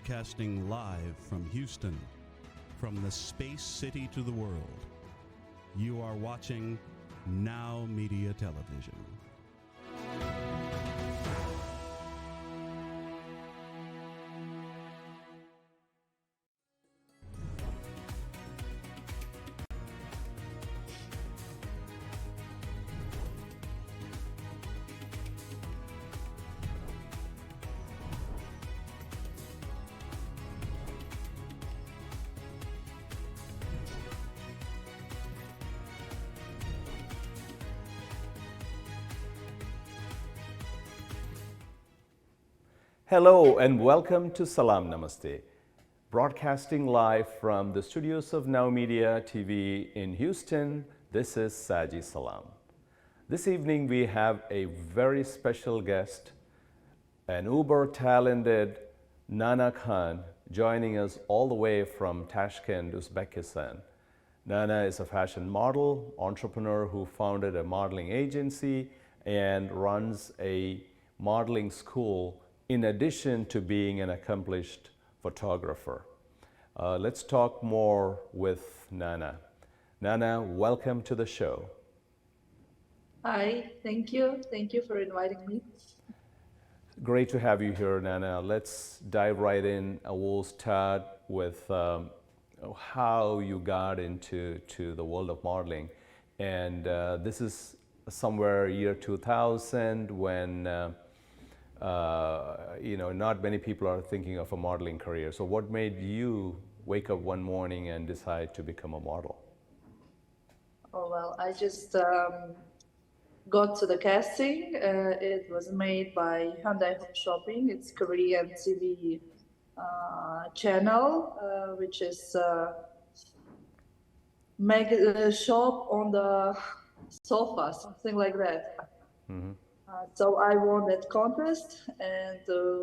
broadcasting live from Houston, from the space city to the world. You are watching Now Media Television. Hello and welcome to Salam, Namaste. Broadcasting live from the studios of Now Media TV in Houston, this is Saji Salam. This evening we have a very special guest, an uber talented Nana Khan, joining us all the way from Tashkent, Uzbekistan. Nana is a fashion model, entrepreneur who founded a modeling agency and runs a modeling school in addition to being an accomplished photographer. Let's talk more with Nana. Nana, welcome to the show. Hi, thank you. Thank you for inviting me. Great to have you here, Nana. Let's dive right in. We'll start with how you got into the world of modeling. And this is somewhere year 2000 when not many people are thinking of a modeling career. So what made you wake up one morning and decide to become a model? Oh, well, I just got to the casting. It was made by Hyundai Home Shopping. It's Korean TV channel, which is make a shop on the sofa, something like that. Mm-hmm. So I won that contest and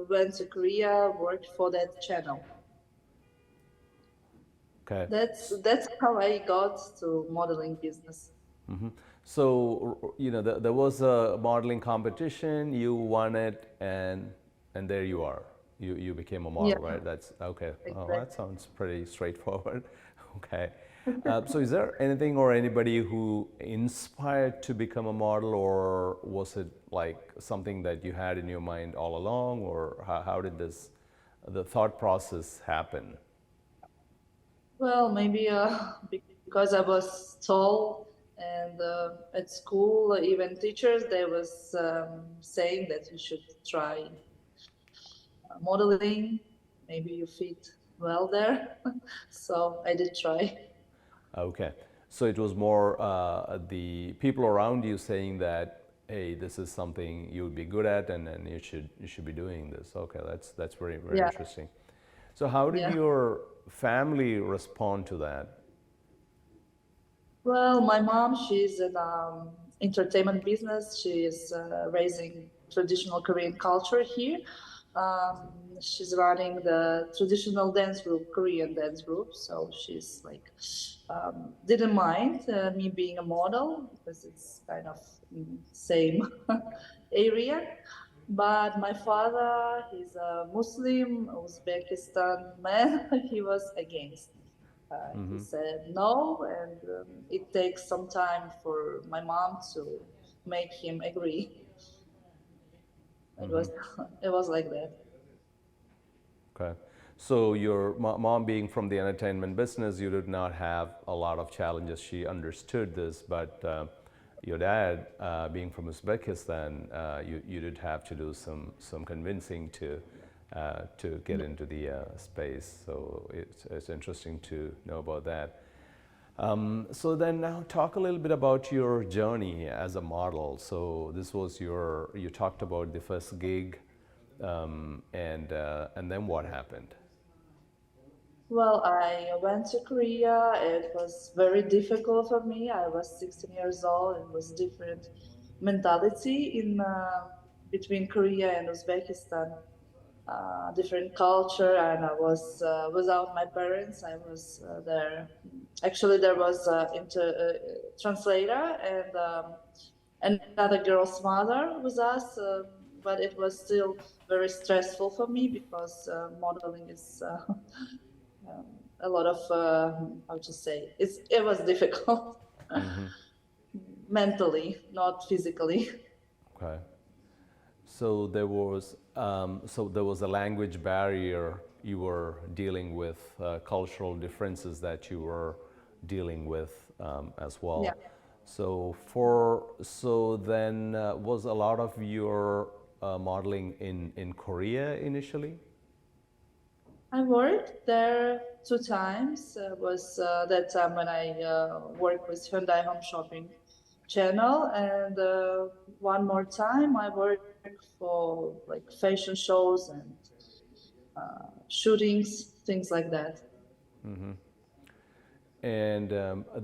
went to Korea, worked for that channel. Okay. That's how I got to modeling business. Mm-hmm. So, there was a modeling competition, you won it, and there you are. You became a model, yeah. Right? That's okay. Exactly. Oh, that sounds pretty straightforward. Okay. So is there anything or anybody who inspired to become a model, or was it like something that you had in your mind all along, or how did the thought process happen? Well, maybe because I was tall, and at school, even teachers, they was saying that you should try modeling. Maybe you fit well there. So I did try. Okay. So it was more the people around you saying that, hey, this is something you would be good at, and you should be doing this. Okay, that's very yeah. Interesting. So how did your family respond to that? Well, my mom, she's in entertainment business. She is raising traditional Korean culture here. She's running the traditional dance group, Korean dance group. So she's like, didn't mind me being a model because it's kind of same area. But my father, he's a Muslim, Uzbekistan man. He was against. He said no, and it takes some time for my mom to make him agree. It was like that. Okay. So your mom being from the entertainment business, you did not have a lot of challenges. She understood this, but your dad, being from Uzbekistan, you did have to do some convincing to get into the space. So it's interesting to know about that. So then now talk a little bit about your journey as a model. So this was you talked about the first gig, and then what happened? Well, I went to Korea. It was very difficult for me. I was 16 years old. It was different mentality in between Korea and Uzbekistan. Different culture, and I was without my parents. I was there. Actually, there was a translator and another girl's mother with us. but it was still very stressful for me because modeling is a lot of how to say it was difficult mentally, not physically. Okay. So there was a language barrier you were dealing with, cultural differences that you were dealing with as well. Yeah. So then was a lot of your modeling in Korea initially? I worked there 2 times. Was that time when I worked with Hyundai Home Shopping channel, and one more time I worked for like fashion shows and shootings, things like that. And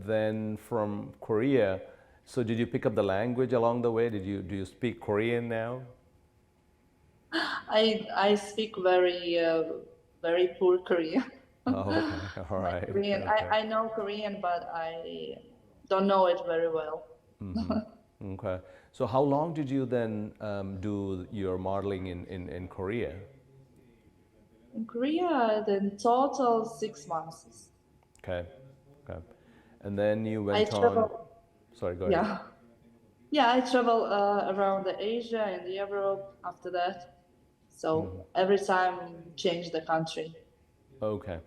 then from Korea, so did you pick up the language along the way? Do you speak Korean now? I speak very poor Korean. Oh, okay, all My right, Korean, okay, I know Korean, but I don't know it very well. okay. So how long did you then do your modeling in Korea? In Korea, then total 6 months. Okay, okay. And then you I went on. travel, Sorry, go ahead. yeah, yeah. I travel around the Asia and Europe after that. So every time change the country. Okay.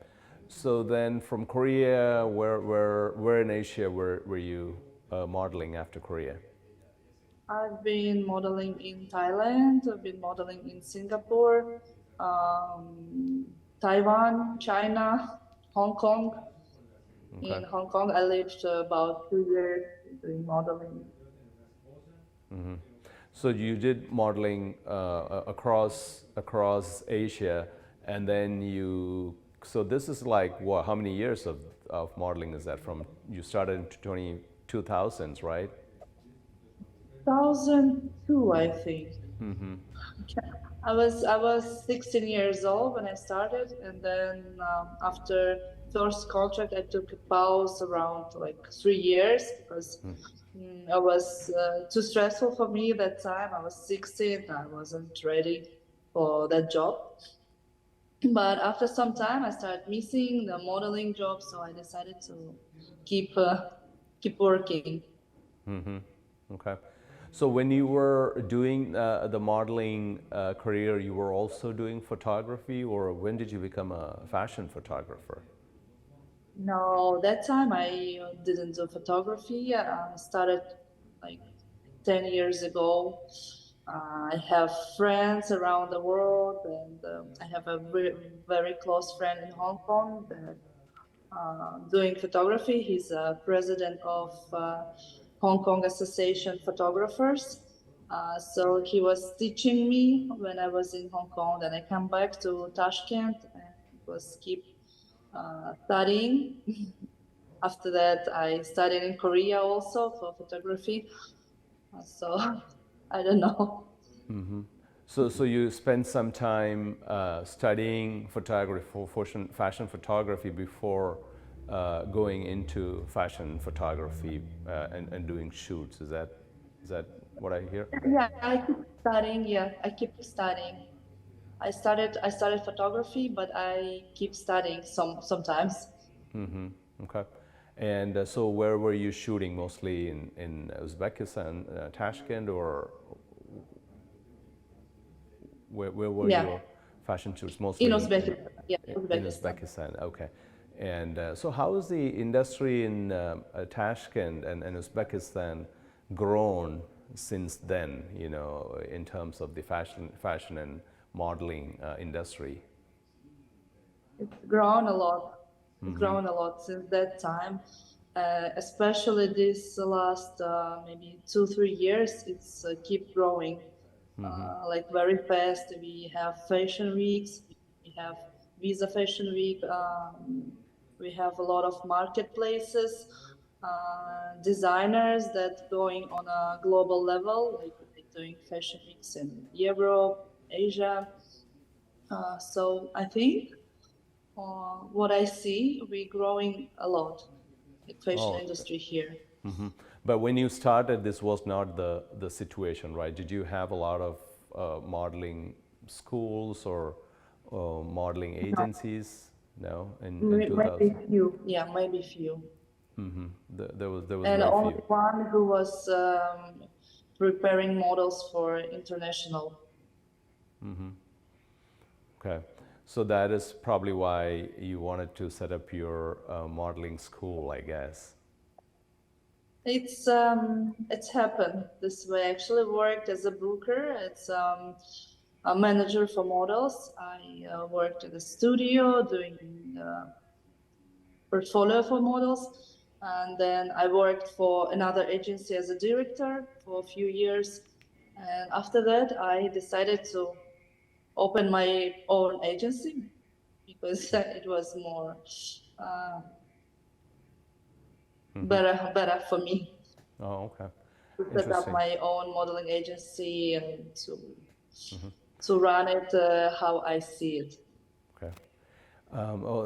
So then from Korea, where in Asia were you modeling after Korea? I've been modeling in Thailand. I've been modeling in Singapore, um, Taiwan, China, Hong Kong. Okay. In Hong Kong, I lived about 2 years doing modeling. So you did modeling across Asia, and then you. So this is like what? How many years of modeling is that from? You started in 2000s, right? 2002, I think. I was 16 years old when I started, and then after first contract, I took a pause around like 3 years because it was too stressful for me that time. I was 16, I wasn't ready for that job. But after some time, I started missing the modeling job, so I decided to keep working. Okay. So when you were doing the modeling career, you were also doing photography, or when did you become a fashion photographer? No, that time I didn't do photography. I started like 10 years ago. I have friends around the world, and I have a very close friend in Hong Kong that doing photography. He's a president of Hong Kong Association Photographers. So he was teaching me when I was in Hong Kong. Then I come back to Tashkent and was keep studying. After that, I studied in Korea also for photography. So I don't know. So you spent some time studying photography, fashion photography before going into fashion photography and doing shoots. Is that what I hear? Yeah, I keep studying. Yeah, I keep studying. I started photography, but I keep studying sometimes. Okay. And so where were you shooting? Mostly in Uzbekistan, Tashkent, or where were Yeah, your fashion shoots? in Mostly Uzbekistan. Yeah, in Uzbekistan. Uzbekistan. Okay. And so how is the industry in Tashkent and Uzbekistan grown since then, you know, in terms of the fashion and modeling industry? It's grown a lot. It's grown a lot since that time. Especially this last maybe 2 3 years, it's keep growing like very fast. We have fashion weeks, we have Visa Fashion Week, we have a lot of marketplaces, designers that going on a global level, like doing fashion weeks in Europe, Asia. So I think what I see, we're growing a lot, like fashion Oh, industry here. but when you started, this was not the situation, right? Did you have a lot of modeling schools or modeling agencies? No, in Maybe 2000. few. Yeah, maybe few. There was And very only few. one who was preparing models for international. Okay, so that is probably why you wanted to set up your modeling school, I guess. It's happened this way. I actually worked as a booker. It's a manager for models. I worked at a studio doing portfolio for models, and then I worked for another agency as a director for a few years. And after that, I decided to open my own agency because it was more better for me Oh, okay. to set up Interesting. my own modeling agency and to run it how I see it. Okay.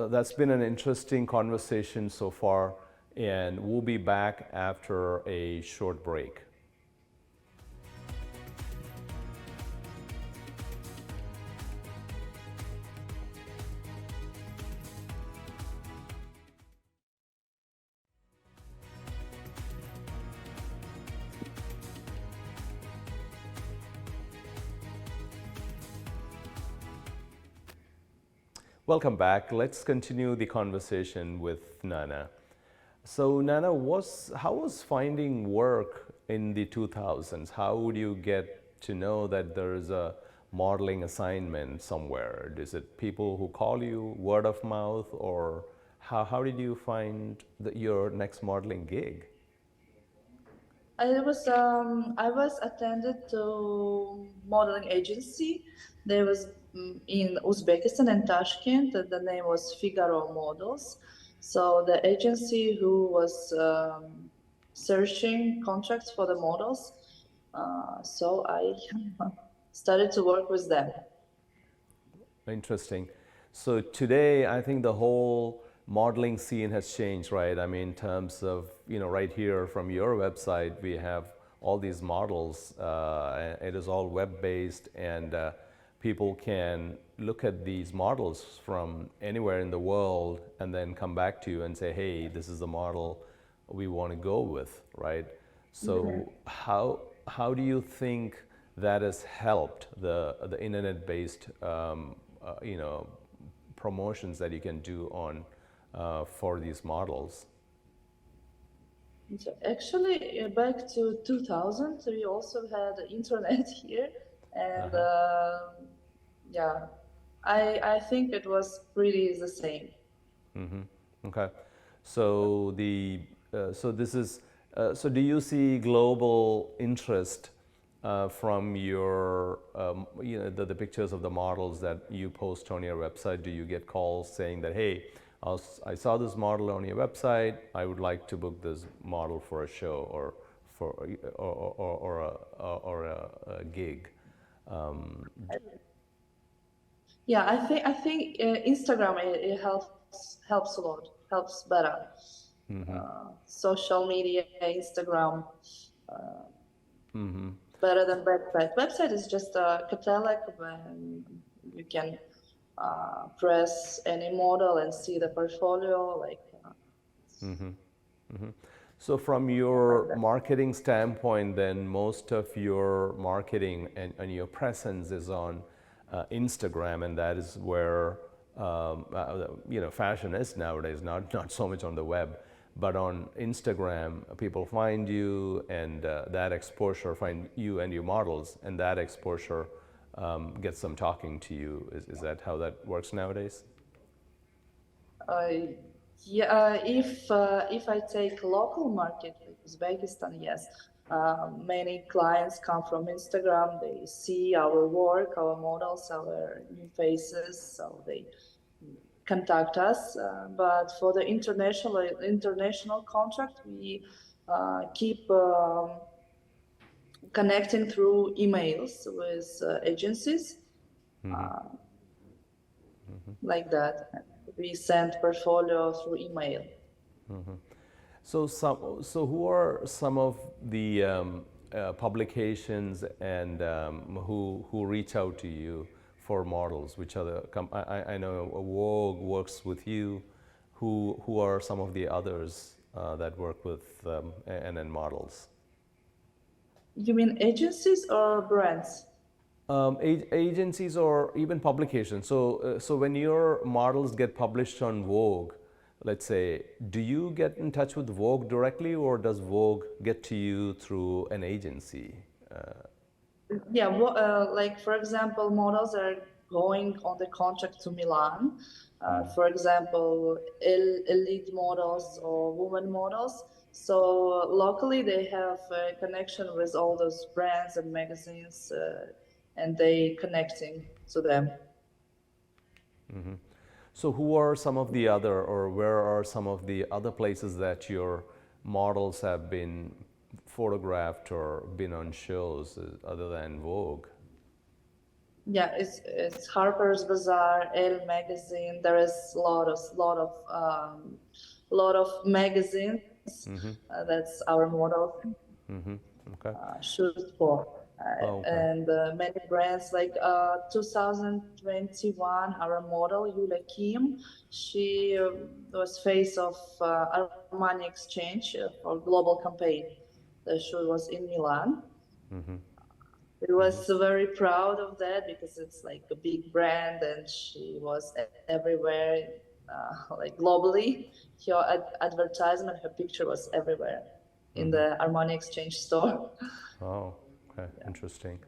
That's been an interesting conversation so far, and we'll be back after a short break. Welcome back. Let's continue the conversation with Nana. So Nana, how was finding work in the 2000s? How would you get to know that there is a modeling assignment somewhere? Is it people who call you, word of mouth, or how did you find your next modeling gig? I was attended to modeling agency. There was in Uzbekistan and Tashkent. The name was Figaro Models. So the agency who was searching contracts for the models. So I started to work with them. Interesting. So today, I think the whole modeling scene has changed, right? I mean, in terms of, right here from your website, we have all these models. It is all web-based, and people can look at these models from anywhere in the world and then come back to you and say, hey, this is the model we want to go with, right? So how do you think that has helped the internet-based promotions that you can do on for these models? So actually, back to 2000, we also had internet here, and yeah, I think it was pretty the same. Okay, so so do you see global interest from your the pictures of the models that you post on your website? Do you get calls saying that, hey, I saw this model on your website, I would like to book this model for a show or a gig? Yeah, I think Instagram it helps a lot, helps better. Social media, Instagram, better than website. Website is just a catalog when you can press any model and see the portfolio. So from your marketing standpoint, then most of your marketing and your presence is on Instagram, and that is where fashion is nowadays. Not so much on the web, but on Instagram, people find you, and that exposure find you and your models, and that exposure gets them talking to you. Is that how that works nowadays? Yeah, if I take local market, like Uzbekistan, yes, many clients come from Instagram. They see our work, our models, our new faces, so they contact us. But for the international contract, we keep connecting through emails with agencies, like that. We send portfolio through email. So who are some of the publications and who reach out to you for models? Which other? I know Vogue works with you. Who are some of the others that work with NN models? You mean agencies or brands? Agencies or even publications. So when your models get published on Vogue, let's say, do you get in touch with Vogue directly, or does Vogue get to you through an agency? Yeah, like for example, models are going on the contract to Milan. For example, elite models or women models. So locally, they have a connection with all those brands and magazines, and they connecting to them. So who are some of the other, or where are some of the other places that your models have been photographed or been on shows other than Vogue? Yeah, it's Harper's Bazaar, Elle magazine. There is lot of magazines. That's our model Okay. shoot for. Okay. And many brands like 2021, our model Yulia Kim, she was face of Armani Exchange for global campaign. The shoot was in Milan. It was very proud of that because it's like a big brand and she was everywhere, like globally. Her advertisement, her picture was everywhere in the Armani Exchange store. Oh, okay, interesting.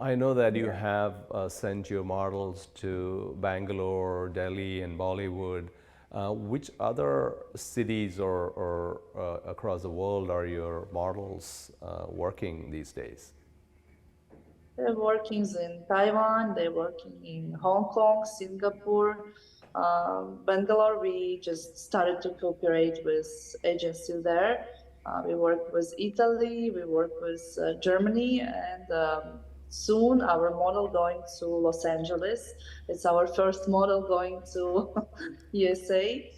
I know that you have sent your models to Bangalore, Delhi, and Bollywood. Which other cities or across the world are your models working these days? They're working in Taiwan, they're working in Hong Kong, Singapore, Bangalore. We just started to cooperate with agencies there. We work with Italy, we work with Germany, and soon our model going to Los Angeles. It's our first model going to USA.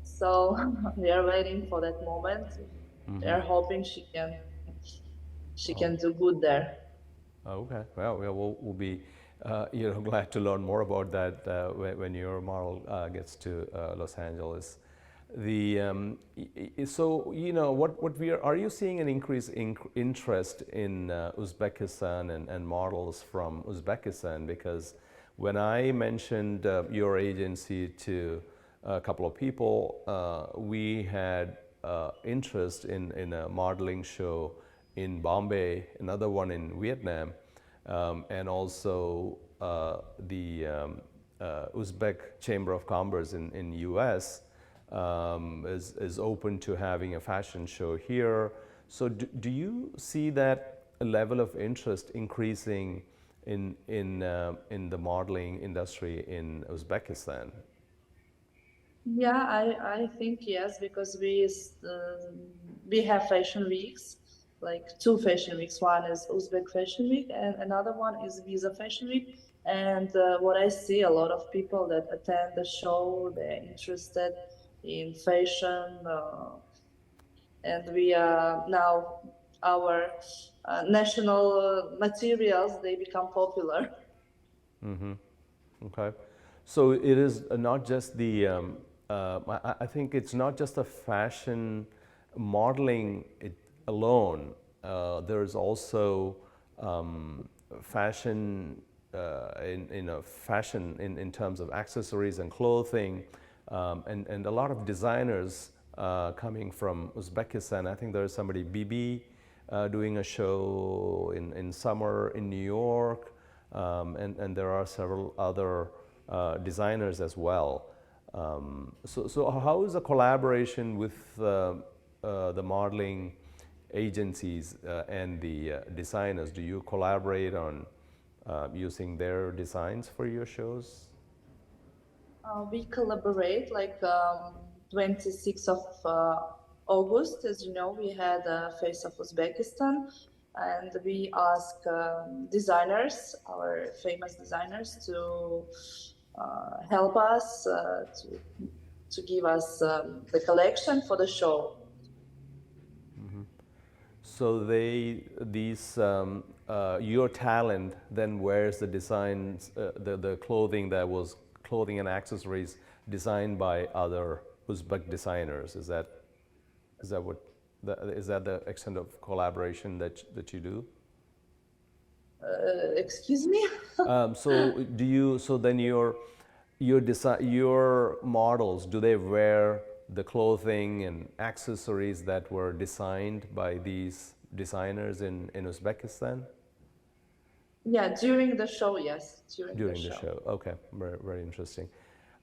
So we are waiting for that moment. We are hoping she can do good there. Okay. Well, we'll be glad to learn more about that when your model gets to Los Angeles. So are you seeing an increase in interest in Uzbekistan and models from Uzbekistan? Because when I mentioned your agency to a couple of people, we had interest in a modeling show in Bombay, another one in Vietnam, and also the Uzbek Chamber of Commerce in US is open to having a fashion show here. So do you see that level of interest increasing in the modeling industry in Uzbekistan? Yeah, I think yes, because we have fashion weeks, like two fashion weeks. One is Uzbek Fashion Week, and another one is Visa Fashion Week. And what I see, a lot of people that attend the show, they're interested in fashion, and we are now our national materials, they become popular. Okay, so it is not just the. I think it's not just the fashion modeling alone. There's also fashion fashion in terms of accessories and clothing, and a lot of designers coming from Uzbekistan. I think there's somebody BB doing a show in summer in New York. And there are several other designers as well. So how is the collaboration with the modeling agencies and the designers? Do you collaborate on using their designs for your shows? We collaborate like 26th of August. As you know, we had a Face of Uzbekistan, and we ask designers, our famous designers, to help us to give us the collection for the show. So your talent then wears the designs, the clothing that was clothing and accessories designed by other Uzbek designers. Is that the extent of collaboration that you do? Excuse me? So then your models, do they wear the clothing and accessories that were designed by these designers in Uzbekistan? Yeah, during the show, yes. During the show. Okay, very, very interesting.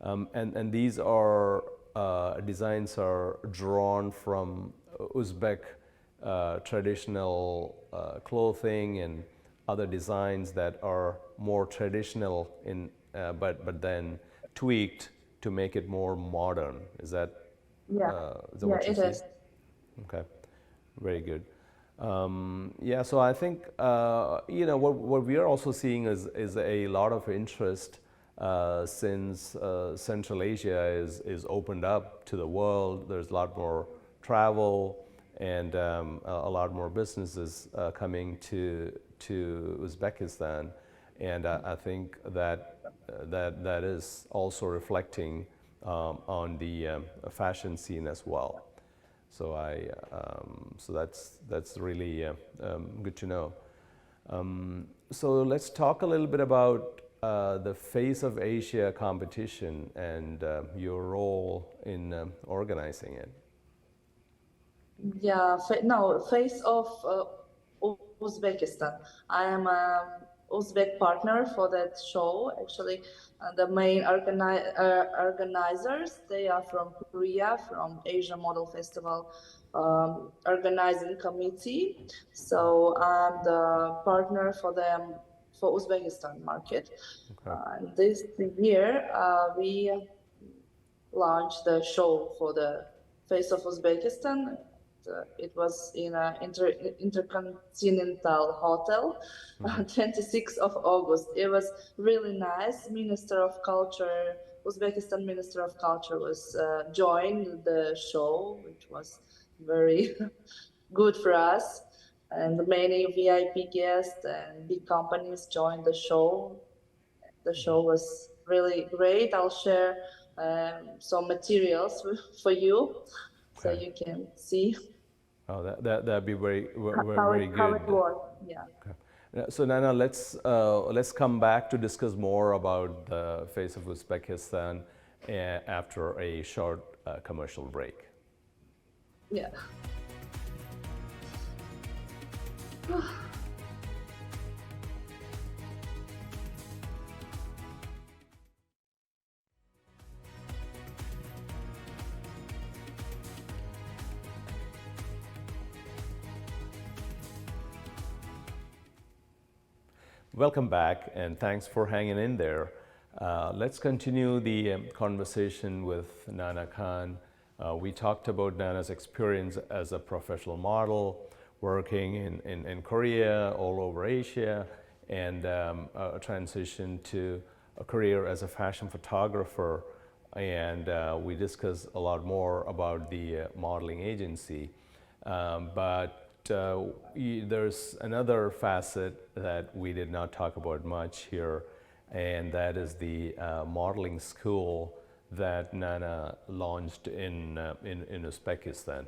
And these are designs are drawn from Uzbek traditional clothing and other designs that are more traditional but then tweaked to make it more modern. Is that what you see? Is. Okay, very good. Yeah, so I think what we are also seeing is a lot of interest since Central Asia is opened up to the world. There's a lot more travel and a lot more businesses coming to Uzbekistan, and I think that is also reflecting on the fashion scene as well. So that's really good to know. So let's talk a little bit about the Face of Asia competition and your role in organizing it. Yeah, Face of Uzbekistan. I am a Uzbek partner for that show. Actually, the main organizers, they are from Korea, from Asia Model Festival organizing committee. So I'm the partner for them for Uzbekistan market. Okay. This year, we launched the show for the Face of Uzbekistan. It was in an intercontinental hotel, 26th of August. It was really nice. Minister of Culture, Uzbekistan Minister of Culture was joined the show, which was very good for us. And many VIP guests and big companies joined the show. The show was really great. I'll share some materials for you, so you can see. Oh, that'd be very How good. it was, yeah. Okay. So Nana, let's come back to discuss more about the Face of Uzbekistan after a short commercial break. Yeah. Welcome back, and thanks for hanging in there. Let's continue the conversation with Nana Khan. We talked about Nana's experience as a professional model, working in Korea, all over Asia, and a transition to a career as a fashion photographer. And we discussed a lot more about the modeling agency. But there's another facet that we did not talk about much here, and that is the modeling school that Nana launched in Uzbekistan.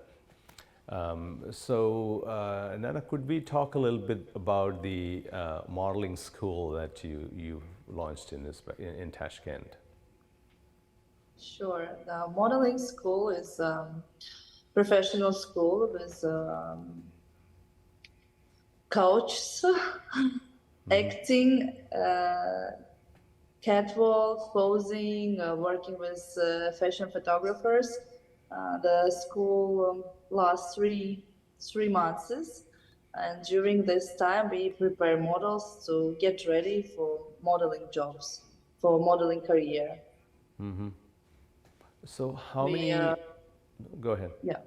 Nana, could we talk a little bit about the modeling school that you launched in Tashkent? Sure. The modeling school is professional school with coaches, acting, catwalk, posing, working with fashion photographers. The school lasts three months, and during this time we prepare models to get ready for modeling jobs, for modeling career. Mm-hmm. So how many? Go ahead. Yeah.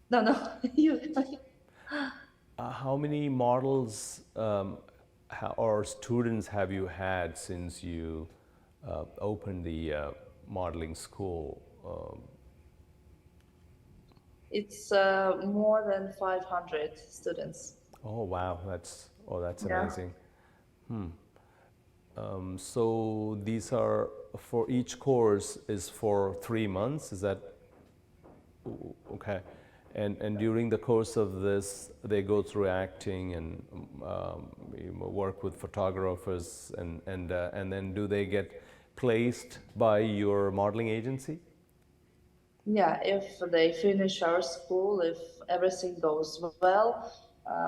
No, you. How many models or students have you had since you opened the modeling school? It's more than 500 students. Oh wow, that's Yeah. amazing. So these are for each course is for 3 months. Is that okay? And during the course of this, they go through acting and work with photographers, and then do they get placed by your modeling agency? Yeah, if they finish our school, if everything goes well,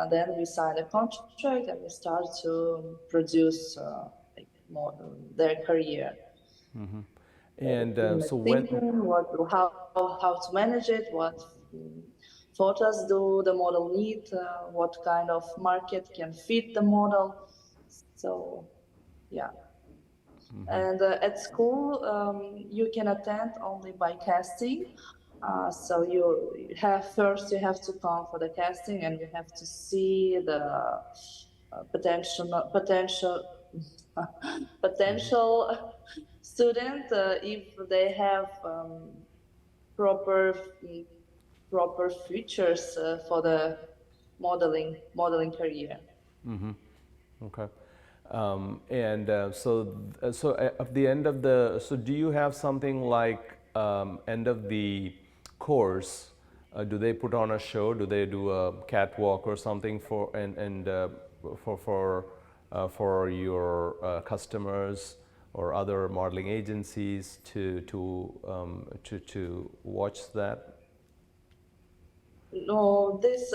then we sign a contract and we start to produce like more their career. And Like so when thinking how to manage it, what photos do the model need, what kind of market can fit the model. So yeah. And at school, you can attend only by casting. So you have to come for the casting, and you have to see the potential student if they have proper proper futures for the modeling career. okay. And at the end of the, so do you have something like end of the course? Do they put on a show? Do they do a catwalk or something for for your customers or other modeling agencies to watch that? No, this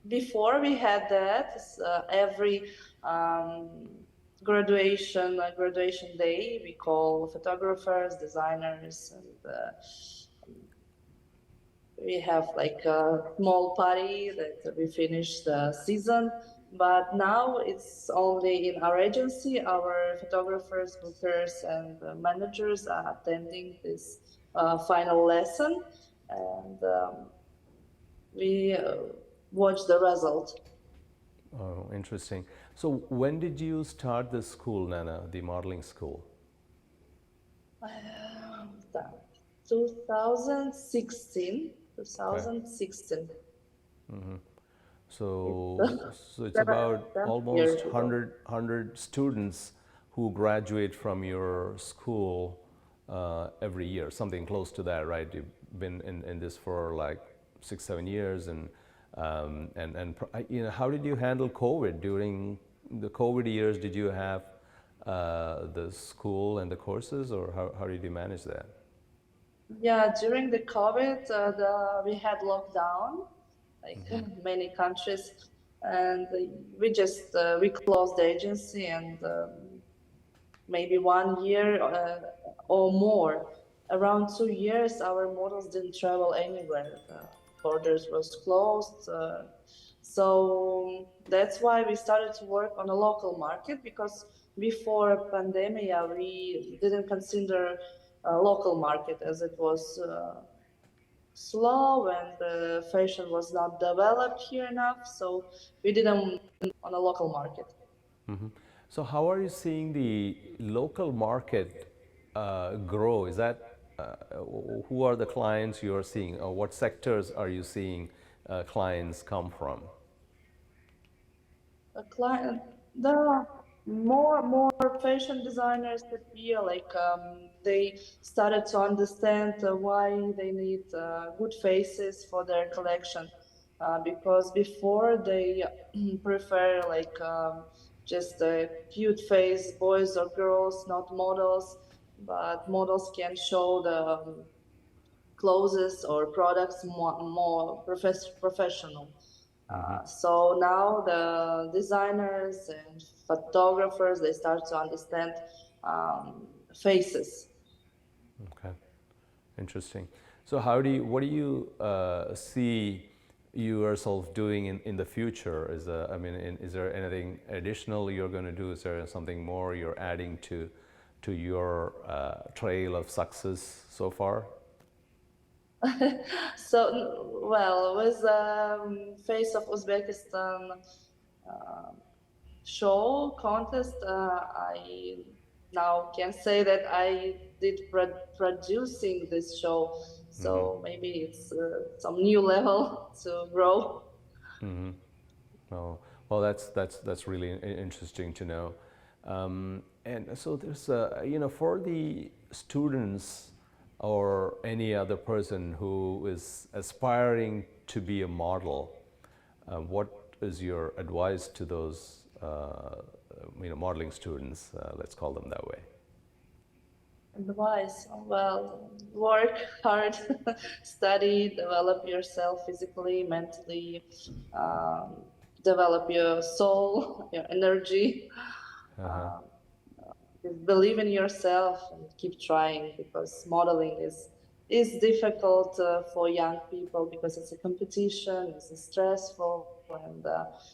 before we had that every um, graduation day we call photographers, designers, and we have like a small party that we finish the season. But now it's only in our agency. Our photographers, bookers, and managers are attending this final lesson, and we watch the result. Oh, interesting. So when did you start the school, Nana, the modeling school? 2016. Okay. 2016. So, It's so it's seven, about 7 years almost ago. 100 students who graduate from your school every year, something close to that, right? You've been in this for like 6, 7 years, and how did you handle COVID during the COVID years? Did you have the school and the courses, or how did you manage that? Yeah, during the COVID, we had lockdown, like many countries, and we closed the agency, and maybe 1 year or more, around 2 years, our models didn't travel anywhere. The borders was closed. So that's why we started to work on a local market, because before pandemic, we didn't consider a local market, as it was slow and the fashion was not developed here enough. So we didn't on a local market. So how are you seeing the local market grow? Is that who are the clients you are seeing, or what sectors are you seeing clients come from? A client, there are more fashion designers appear, like they started to understand why they need good faces for their collection, because before they prefer like just a cute face boys or girls, not models, but models can show the clothes or products more professional. So now the designers and photographers, they start to understand faces. Okay, interesting. So what do you see yourself doing in the future? Is there anything additional you're going to do? Is there something more you're adding to your trail of success so far? So, well, with Face of Uzbekistan show contest, I now can say that I did producing this show. So maybe it's some new level to grow. Oh, well, that's really interesting to know. And so there's, for the students or any other person who is aspiring to be a model, what is your advice to those, modeling students? Let's call them that way. Advice, well, work hard, study, develop yourself physically, mentally, develop your soul, your energy. Believe in yourself and keep trying, because modeling is difficult for young people, because it's a competition, it's stressful, and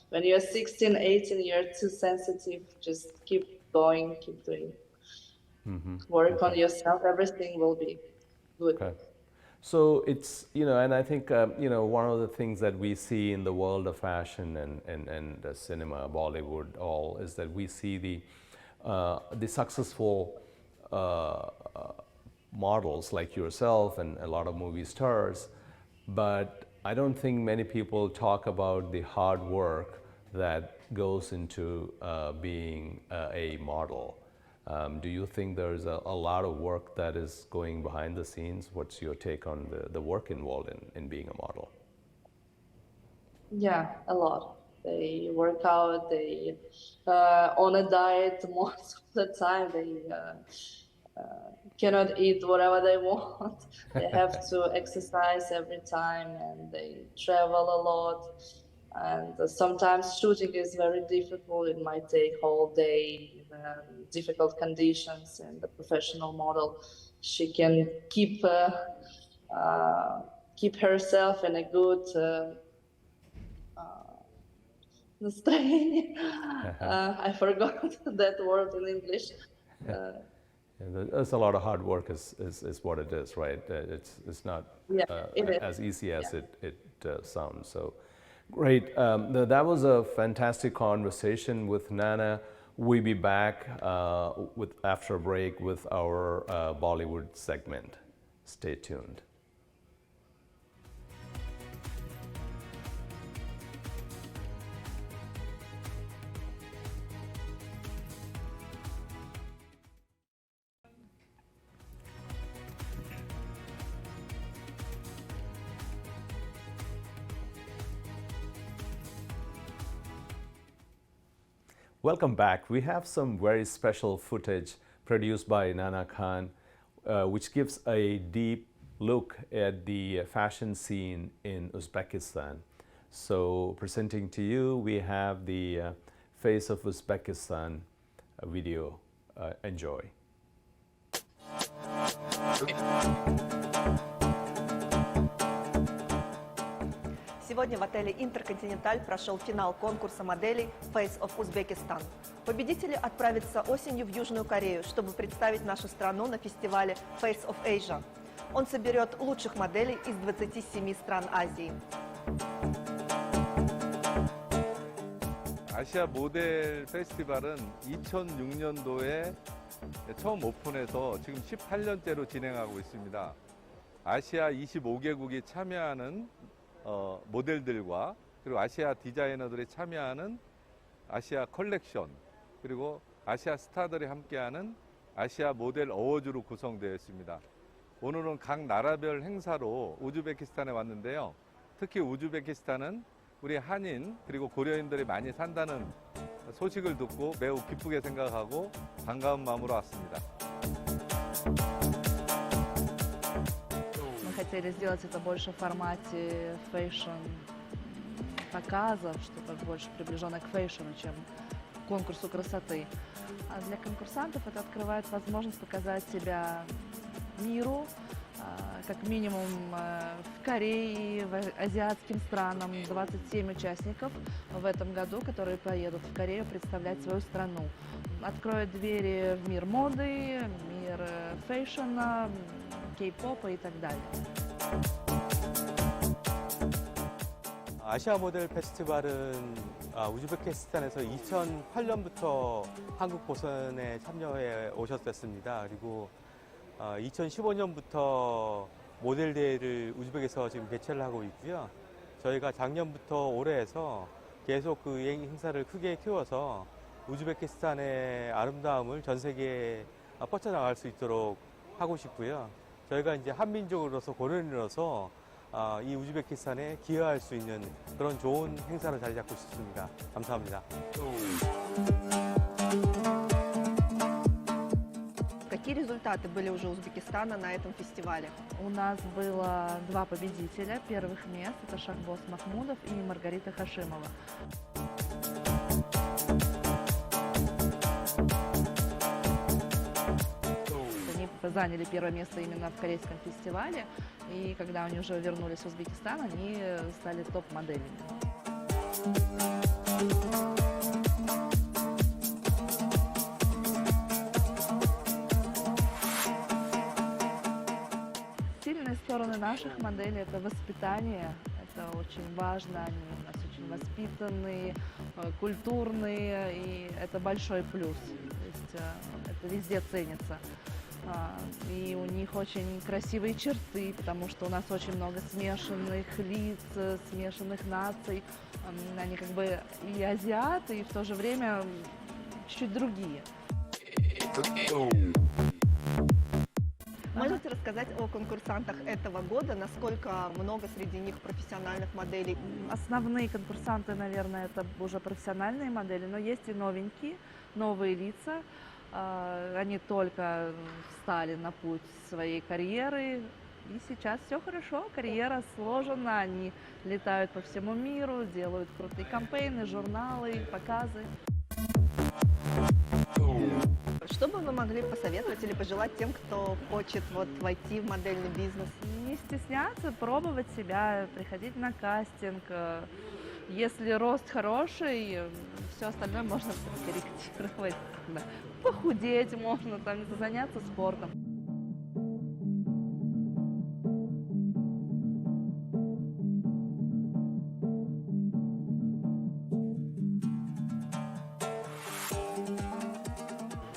when you're 16, 18, you're too sensitive. Just keep going, keep doing. Work on yourself, everything will be good. Okay. So it's, and I think, one of the things that we see in the world of fashion and cinema, Bollywood, all, is that we see the successful models like yourself and a lot of movie stars, but I don't think many people talk about the hard work that goes into being a model. Do you think there's a lot of work that is going behind the scenes? What's your take on the work involved in being a model? Yeah, a lot. They work out, they on a diet most of the time. They cannot eat whatever they want. They have to exercise every time, and they travel a lot. And sometimes shooting is very difficult. It might take whole day in difficult conditions. And the professional model, she can keep herself in a good I forgot that word in English. There's a lot of hard work is what it is, right? It's not as easy as it sounds. So great. That was a fantastic conversation with Nana. We'll be back after a break with our Bollywood segment. Stay tuned. Welcome back. We have some very special footage produced by Nana Khan, which gives a deep look at the fashion scene in Uzbekistan. So presenting to you, we have the Face of Uzbekistan video. Enjoy. Сегодня в отеле «Интерконтиненталь» прошел финал конкурса моделей Face of Uzbekistan. Победители отправятся осенью в Южную Корею, чтобы представить нашу страну на фестивале Face of Asia. Он соберет лучших моделей из 27 стран Азии. 아시아 모델 페스티벌은 2006년도에 처음 오픈해서 지금 18년째로 진행하고 있습니다. 아시아 25개국이 참여하는 모델들과 그리고 아시아 디자이너들이 참여하는 아시아 컬렉션, 그리고 아시아 스타들이 함께하는 아시아 모델 어워즈로 구성되어 있습니다. 오늘은 각 나라별 행사로 우즈베키스탄에 왔는데요. 특히 우즈베키스탄은 우리 한인 그리고 고려인들이 많이 산다는 소식을 듣고 매우 기쁘게 생각하고 반가운 마음으로 왔습니다. Мы хотели сделать это больше в формате фэшн-показов, что-то больше приближенное к фэшну, чем к конкурсу красоты. А для конкурсантов это открывает возможность показать себя миру, как минимум в Корее, в азиатским странам. 27 участников в этом году, которые поедут в Корею представлять свою страну. Откроют двери в мир моды, мир фэшна, K-попа и так далее. 아시아 모델 페스티벌은 우즈베키스탄에서 2008년부터 한국 보선에 참여해 오셨었습니다. 그리고 2015년부터 모델 대회를 우즈벡에서 지금 개최를 하고 있고요. 저희가 작년부터 올해에서 계속 그 행사를 크게 키워서 우즈베키스탄의 아름다움을 전 세계에 뻗쳐나갈 수 있도록 하고 싶고요. 저희가 이제 한민족으로서 고려인으로서 이 우즈베키스탄에 기여할 수 있는 그런 좋은 행사를 자리 잡고 싶습니다. 감사합니다. Какие результаты были уже Узбекистана на этом фестивале? У нас было 2 победителя первых мест. Это Шахбоз Махмудов и Маргарита Хашимова. Они заняли первое место именно в корейском фестивале. И когда они уже вернулись в Узбекистан, они стали топ-моделями. Сильные стороны наших моделей – это воспитание. Это очень важно. Они у нас очень воспитанные, культурные, и это большой плюс. То есть это везде ценится. И у них очень красивые черты, потому что у нас очень много смешанных лиц, смешанных наций. Они как бы и азиаты, и в то же время чуть-чуть другие. Можете рассказать о конкурсантах этого года? Насколько много среди них профессиональных моделей? Основные конкурсанты, наверное, это уже профессиональные модели, но есть и новенькие, новые лица. Они только встали на путь своей карьеры, и сейчас все хорошо, карьера сложена, они летают по всему миру, делают крутые кампейны, журналы, показы. Что бы вы могли посоветовать или пожелать тем, кто хочет войти в модельный бизнес? Не стесняться, пробовать себя, приходить на кастинг. Если рост хороший, все остальное можно корректировать. Похудеть можно, там, заняться спортом.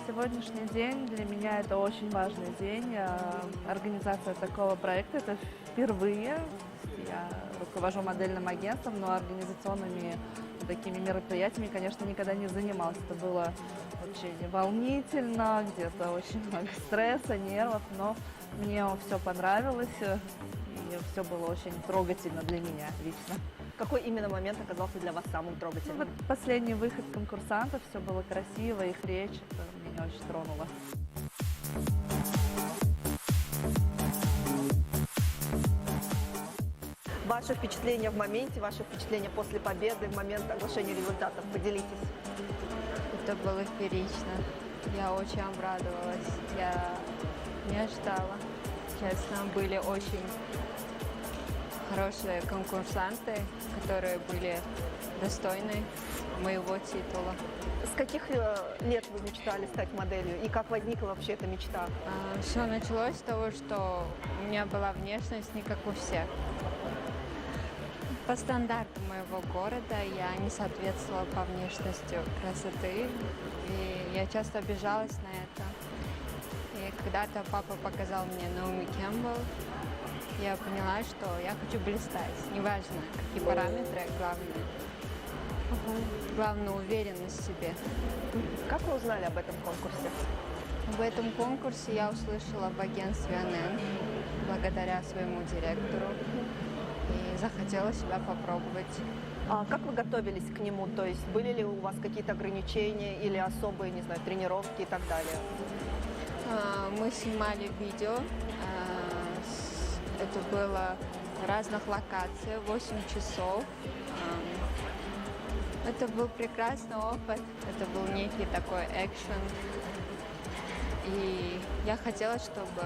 Сегодняшний день для меня это очень важный день. Организация такого проекта – это впервые. Я руковожу модельным агентством, но организационными такими мероприятиями, конечно, никогда не занималась. Это было очень волнительно, где-то очень много стресса, нервов, но мне все понравилось, и все было очень трогательно для меня лично. Какой именно момент оказался для вас самым трогательным? Вот последний выход конкурсантов, все было красиво, их речь, это меня очень тронуло. Ваше впечатление в моменте, ваше впечатление после победы, в момент оглашения результатов. Поделитесь. Это было феерично. Я очень обрадовалась. Я не ожидала. Честно, были очень хорошие конкурсанты, которые были достойны моего титула. С каких лет вы мечтали стать моделью и как возникла вообще эта мечта? Все началось с того, что у меня была внешность не как у всех. По стандартам моего города я не соответствовала по внешности красоты, и я часто обижалась на это. И когда-то папа показал мне Наоми Кэмпбелл, я поняла, что я хочу блистать. Неважно, какие параметры, главное уверенность в себе. Как вы узнали об этом конкурсе? В этом конкурсе я услышала в агентстве НН благодаря своему директору. И захотела себя попробовать. А как вы готовились к нему? То есть были ли у вас какие-то ограничения или особые, не знаю, тренировки и так далее? Мы снимали видео. Это было в разных локациях, 8 часов. Это был прекрасный опыт. Это был некий такой экшен. И я хотела, чтобы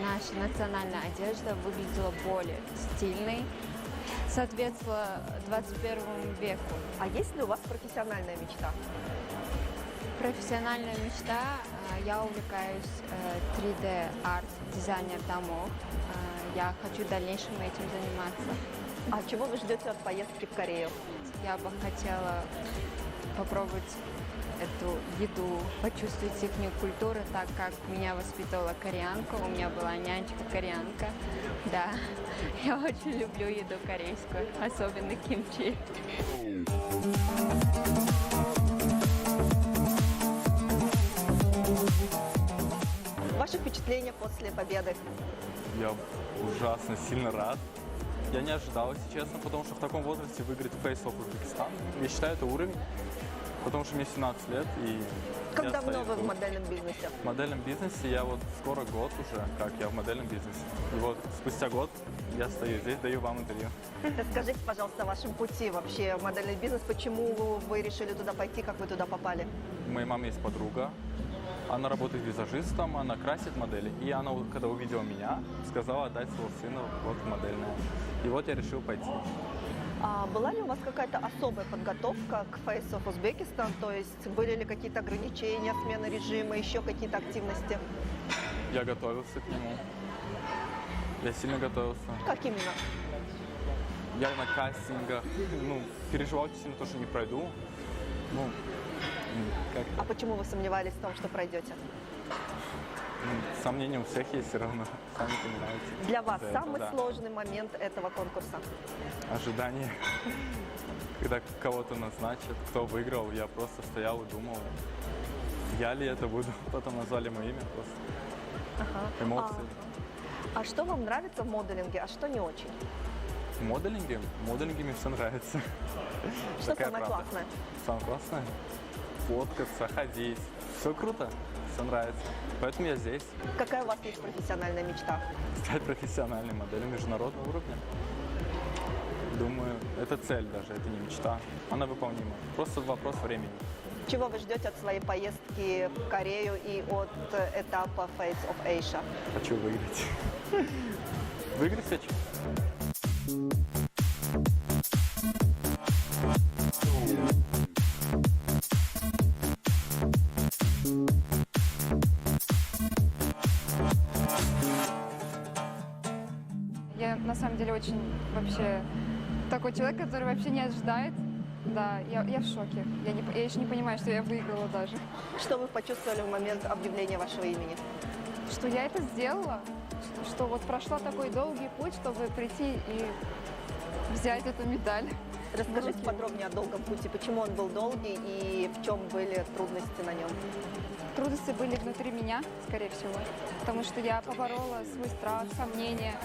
наша национальная одежда выглядела более стильной, соответствовала 21 веку. А есть ли у вас профессиональная мечта? Профессиональная мечта. Я увлекаюсь 3D-арт, дизайнер домов. Я хочу в дальнейшем этим заниматься. А чего вы ждете от поездки в Корею? Я бы хотела попробовать эту еду, почувствовать их культуру, так как меня воспитывала кореянка, у меня была нянечка-кореянка. Да, я очень люблю еду корейскую, особенно кимчи. Ваши впечатления после победы? Я ужасно сильно рад. Я не ожидал, если честно, потому что в таком возрасте выиграть Face of Uzbekistan, я считаю, это уровень, потому что мне 17 лет. И как я давно вы стою в модельном бизнесе? В модельном бизнесе я вот скоро год уже, как я в модельном бизнесе. И вот спустя год я стою здесь, даю вам интервью. Расскажите, пожалуйста, о вашем пути вообще в модельный бизнес. Почему вы решили туда пойти, как вы туда попали? У моей мамы есть подруга. Она работает визажистом, она красит модели. И она, когда увидела меня, сказала отдать своего сына вот в модельное. И вот я решил пойти. А была ли у вас какая-то особая подготовка к Face of Uzbekistan? То есть были ли какие-то ограничения, смена режима, еще какие-то активности? Я готовился к нему. Я сильно готовился. Как именно? Я на кастингах, переживал сильно то, что не пройду. А почему вы сомневались в том, что пройдете? Сомнения у всех есть все равно, сами понимаете. Для вас самый сложный момент этого конкурса? Ожидание. Когда кого-то назначат, кто выиграл, я просто стоял и думал, я ли это буду. Потом назвали мое имя просто. Эмоции. А что вам нравится в моделинге, а что не очень? В моделинге? В моделинге мне все нравится. Что самое классное? Самое классное? Фоткаться, ходить. Все круто, все нравится. Поэтому я здесь. Какая у вас есть профессиональная мечта? Стать профессиональной моделью международного уровня. Думаю, это цель даже, это не мечта. Она выполнима. Просто вопрос времени. Чего вы ждете от своей поездки в Корею и от этапа Face of Asia? Хочу выиграть. Выиграть хочу. Я на самом деле очень вообще такой человек, который вообще не ожидает. Да, я в шоке. Я еще не понимаю, что я выиграла даже. Что вы почувствовали в момент объявления вашего имени? Что я это сделала, что вот прошла такой долгий путь, чтобы прийти и взять эту медаль. Расскажите подробнее о долгом пути, почему он был долгий и в чем были трудности на нем? Трудности были внутри меня, скорее всего, потому что я поборола свой страх, сомнения,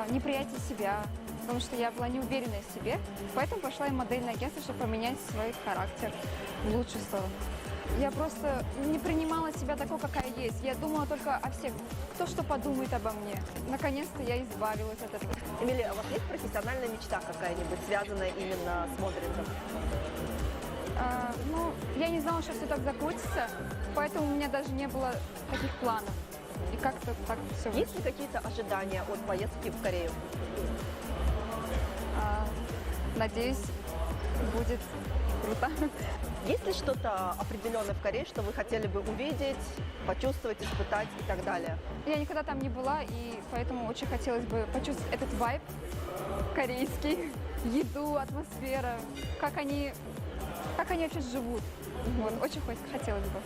неприятие себя, потому что я была не уверена в себе, поэтому пошла и в модельное агентство, чтобы поменять свой характер в лучшую сторону. Я просто не принимала себя такой, какая есть. Я думала только о всех, кто что подумает обо мне. Наконец-то я избавилась от этого. Эмилия, у вас есть профессиональная мечта какая-нибудь, связанная именно с моделингом? Я не знала, что все так закрутится, поэтому у меня даже не было таких планов. И как-то так все вышло. Есть ли какие-то ожидания от поездки в Корею? Надеюсь, будет круто. Есть ли что-то определенное в Корее, что вы хотели бы увидеть, почувствовать, испытать и так далее? Я никогда там не была, и поэтому очень хотелось бы почувствовать этот вайб корейский, еду, атмосфера, как они вообще живут. Вот, очень хотелось бы.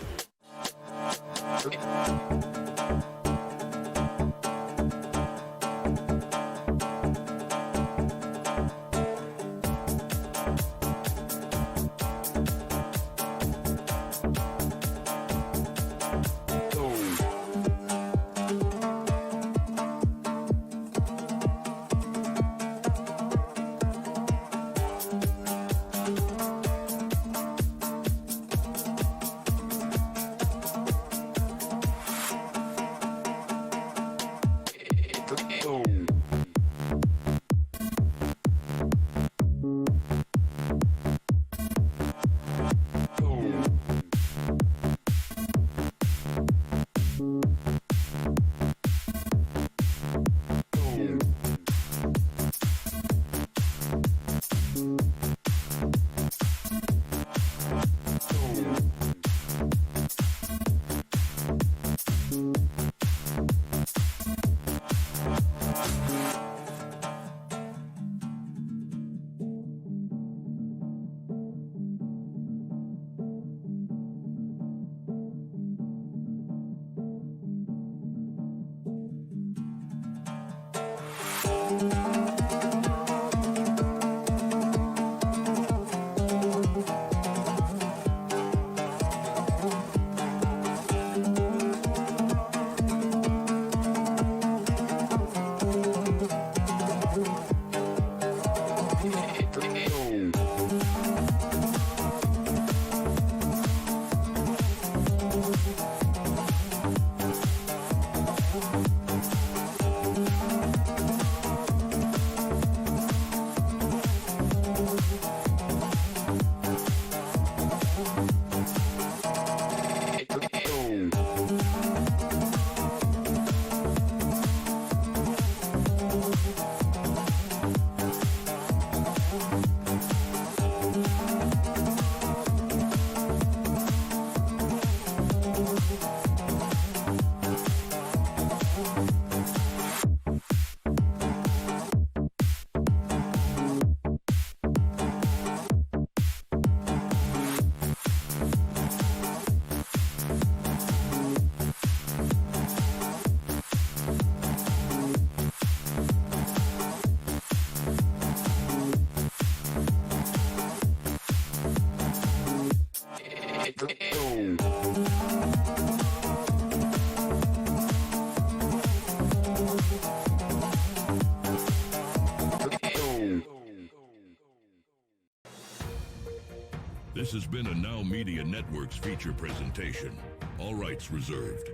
This has been a Now Media Networks feature presentation. All rights reserved.